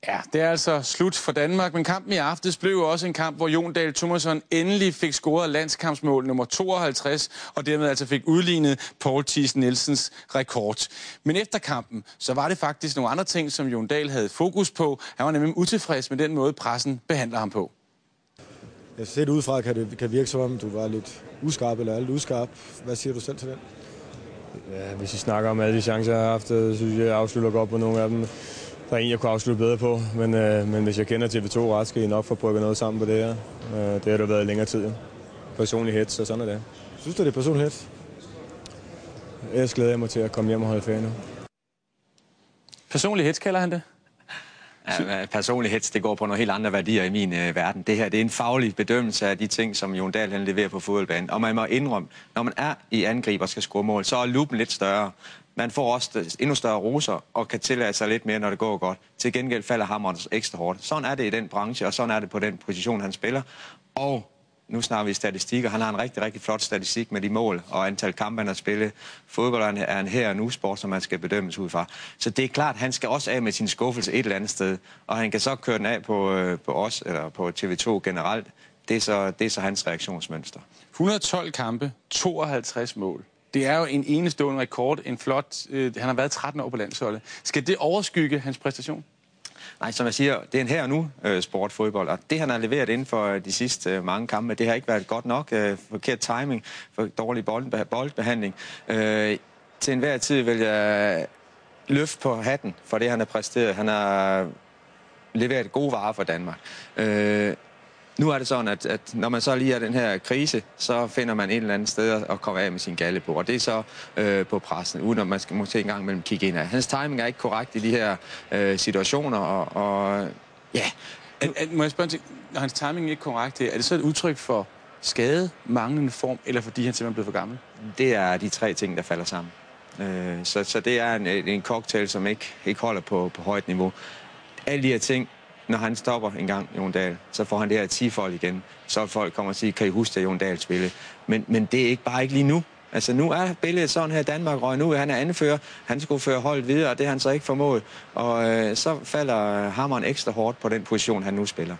Ja, det er altså slut for Danmark, men kampen i aftes blev jo også en kamp, hvor Jon Dahl Tomasson endelig fik scoret landskampsmål nummer 52, og dermed altså fik udlignet Poul Thisen Nielsens rekord. Men efter kampen, så var det faktisk nogle andre ting, som Jon Dahl havde fokus på. Han var nemlig utilfreds med den måde, pressen behandler ham på. Jeg set udefra kan virke som om, du var lidt uskarp eller alt uskarp. Hvad siger du selv til den? Ja, hvis I snakker om alle de chancer, jeg har haft, så synes jeg afslutter godt på nogle af dem. Der er en, jeg kunne afslutte bedre på, men hvis jeg kender TV2 ret, skal I nok få brygget noget sammen på det her. Det har der været i længere tid. Personlig hits, og sådan er det. Synes du, det er personlig hits? Jeg glæder mig til at komme hjem og holde ferie nu. Personlig hits kalder han det? Ja, personlig hits, det går på nogle helt andre værdier i min verden. Det her, det er en faglig bedømmelse af de ting, som Jon Dahl han leverer på fodboldbanen. Og man må indrømme, når man er i angreb og skal score mål, så er lupen lidt større. Man får også endnu større roser og kan tillade sig lidt mere, når det går godt. Til gengæld falder hammeren ekstra hårdt. Sådan er det i den branche, og sådan er det på den position, han spiller. Og nu snakker vi statistikker. Han har en rigtig, rigtig flot statistik med de mål og antal kampe, han har spillet. Fodbold er en her- og nu-sport, som man skal bedømmes ud fra. Så det er klart, han skal også af med sin skuffelse et eller andet sted. Og han kan så køre den af på os, eller på TV2 generelt. Det er så hans reaktionsmønster. 112 kampe, 52 mål. Det er jo en enestående rekord, en flot... han har været 13 år på landsholdet. Skal det overskygge hans præstation? Nej, som jeg siger, det er en her og nu sport, fodbold, og det han har leveret inden for de sidste mange kampe, det har ikke været godt nok. Forkert timing, for dårlig boldbehandling. Til enhver tid vil jeg løfte på hatten for det, han har præsteret. Han har leveret gode varer for Danmark. Nu er det sådan, at når man så lige er den her krise, så finder man et eller andet sted at komme af med sin galle på. Og det er så på pressen, uden at man skal måske en gang imellem kigge ind af. Hans timing er ikke korrekt i de her situationer, og ja. Må jeg spørge, når hans timing ikke er korrekt, er det så et udtryk for skade, manglende form, eller fordi han simpelthen er blevet for gammel? Det er de tre ting, der falder sammen. Så det er en cocktail, som ikke holder på højt niveau. Alle de her ting, når han stopper en gang, Jon Dahl, så får han det her 10-fold igen. Så folk kommer og siger, kan I huske, at Jon Dahl spille? Men det er ikke bare ikke lige nu. Altså nu er billedet sådan her, Danmark røg nu, han er anfører, han skulle føre holdet videre, og det har han så ikke formået. Og så falder hammeren ekstra hårdt på den position, han nu spiller.